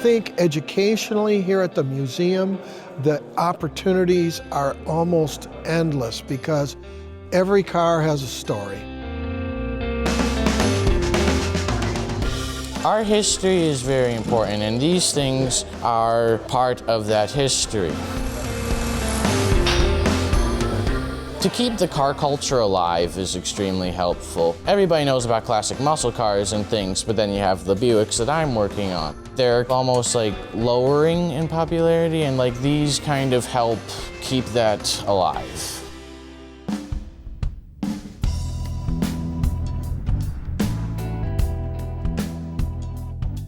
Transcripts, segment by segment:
think educationally here at the museum, the opportunities are almost endless because every car has a story. Our history is very important, and these things are part of that history. To keep the car culture alive is extremely helpful. Everybody knows about classic muscle cars and things, but then you have the Buicks that I'm working on. They're almost like lowering in popularity, and like these kind of help keep that alive.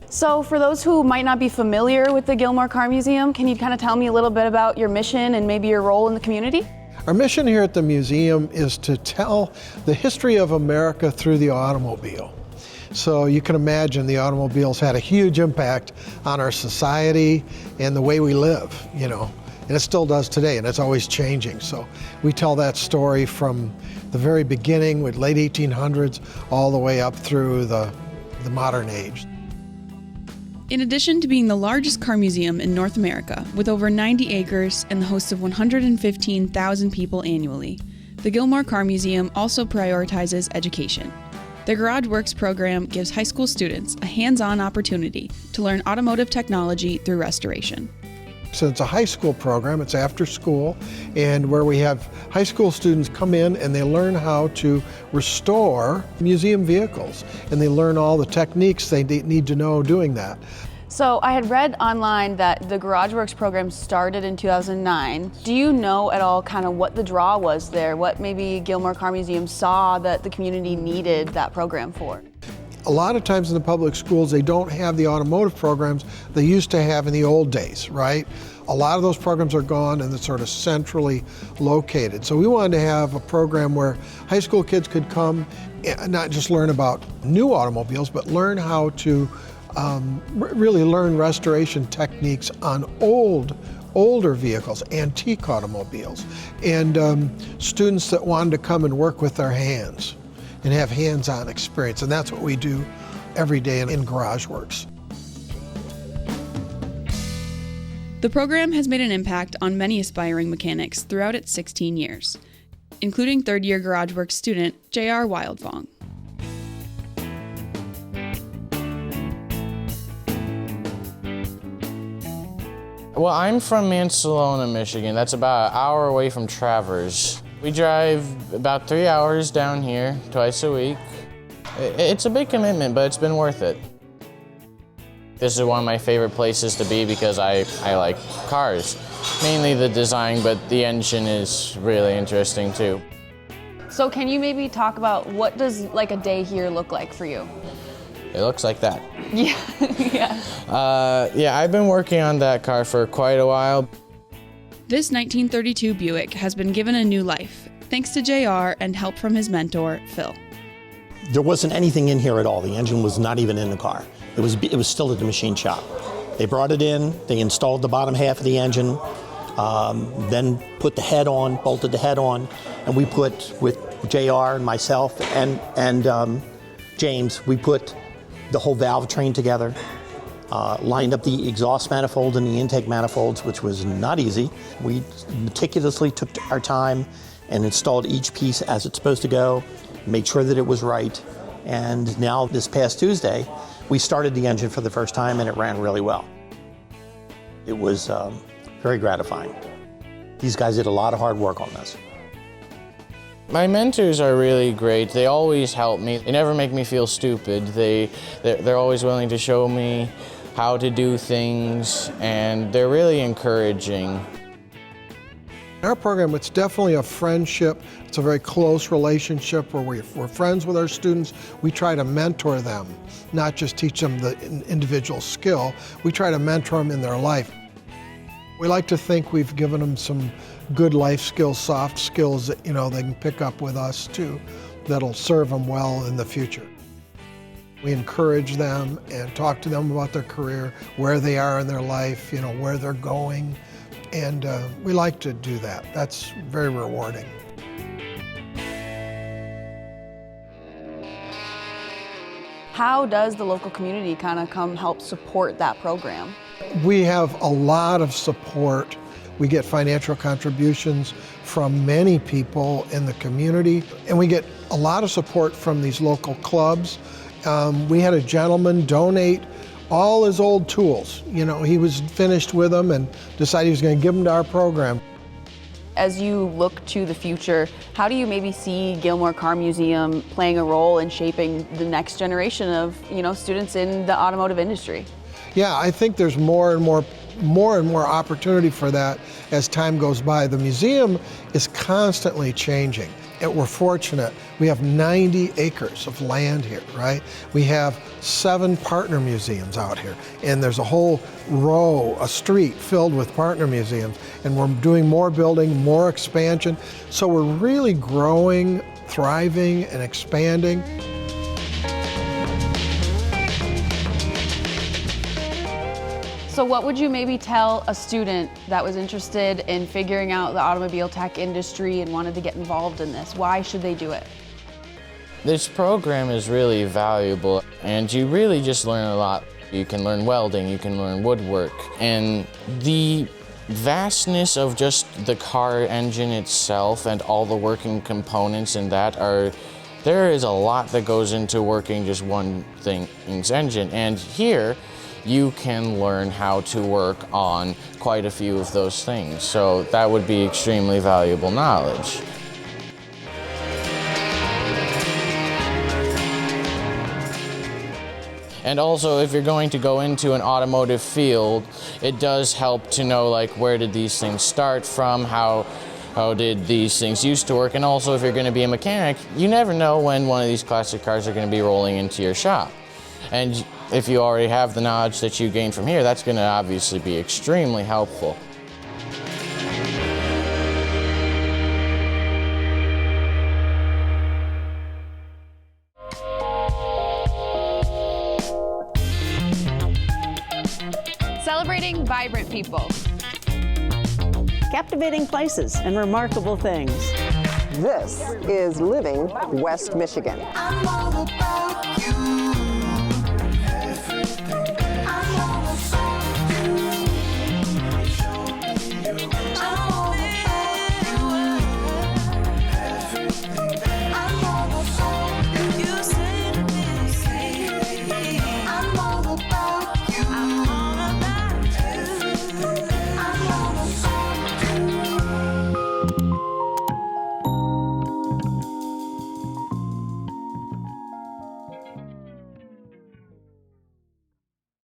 So for those who might not be familiar with the Gilmore Car Museum, can you kind of tell me a little bit about your mission and maybe your role in the community? Our mission here at the museum is to tell the history of America through the automobile. So you can imagine the automobiles had a huge impact on our society and the way we live, you know, and it still does today, and it's always changing. So we tell that story from the very beginning with late 1800s all the way up through the modern age. In addition to being the largest car museum in North America, with over 90 acres and the host of 115,000 people annually, the Gilmore Car Museum also prioritizes education. The Garage Works program gives high school students a hands-on opportunity to learn automotive technology through restoration. So it's a high school program, it's after school, and where we have high school students come in and they learn how to restore museum vehicles, and they learn all the techniques they need to know doing that. So I had read online that the Garage Works program started in 2009. Do you know at all kind of what the draw was there? What maybe Gilmore Car Museum saw that the community needed that program for? A lot of times in the public schools, they don't have the automotive programs they used to have in the old days, right? A lot of those programs are gone and it's sort of centrally located. So we wanted to have a program where high school kids could come and not just learn about new automobiles, but learn how to really learn restoration techniques on older vehicles, antique automobiles, and students that wanted to come and work with their hands and have hands-on experience, and that's what we do every day in Garage Works. The program has made an impact on many aspiring mechanics throughout its 16 years, including third-year Garage Works student J.R. Wildfong. Well, I'm from Mansalona, Michigan. That's about an hour away from Traverse. We drive about 3 hours down here twice a week. It's a big commitment, but it's been worth it. This is one of my favorite places to be because I like cars. Mainly the design, but the engine is really interesting too. So can you maybe talk about what does like a day here look like for you? It looks like that. Yeah, yeah. Yeah, I've been working on that car for quite a while. This 1932 Buick has been given a new life, thanks to JR and help from his mentor, Phil. There wasn't anything in here at all. The engine was not even in the car. It was still at the machine shop. They brought it in, they installed the bottom half of the engine, then put the head on, bolted the head on, and we put, with JR and myself and James, we put the whole valve train together, lined up the exhaust manifold and the intake manifolds, which was not easy. We meticulously took our time and installed each piece as it's supposed to go, made sure that it was right. And now this past Tuesday, we started the engine for the first time and it ran really well. It was very gratifying. These guys did a lot of hard work on this. My mentors are really great. They always help me. They never make me feel stupid. They're always willing to show me how to do things, and they're really encouraging. In our program, it's definitely a friendship. It's a very close relationship where we're friends with our students. We try to mentor them, not just teach them the individual skill. We try to mentor them in their life. We like to think we've given them some good life skills, soft skills that, you know, they can pick up with us too, that'll serve them well in the future. We encourage them and talk to them about their career, where they are in their life, you know, where they're going. And we like to do that. That's very rewarding. How does the local community kind of come help support that program? We have a lot of support. We get financial contributions from many people in the community, and we get a lot of support from these local clubs. We had a gentleman donate all his old tools. You know, he was finished with them and decided he was going to give them to our program. As you look to the future, how do you maybe see Gilmore Car Museum playing a role in shaping the next generation of, students in the automotive industry? Yeah, I think there's more and more opportunity for that as time goes by. The museum is constantly changing. And we're fortunate. We have 90 acres of land here, right? We have 7 partner museums out here, and there's a whole row, a street filled with partner museums, and we're doing more building, more expansion. So we're really growing, thriving, and expanding. So what would you maybe tell a student that was interested in figuring out the automobile tech industry and wanted to get involved in this? Why should they do it? This program is really valuable, and you really just learn a lot. You can learn welding, you can learn woodwork, and the vastness of just the car engine itself and all the working components in that there is a lot that goes into working just one thing's engine. And here, you can learn how to work on quite a few of those things. So that would be extremely valuable knowledge. And also, if you're going to go into an automotive field, it does help to know, like, where did these things start from, how did these things used to work, and also if you're going to be a mechanic, you never know when one of these classic cars are going to be rolling into your shop. And if you already have the knowledge that you gain from here, that's going to obviously be extremely helpful. Celebrating vibrant people. Captivating places and remarkable things. This is Living West Michigan. I'm all about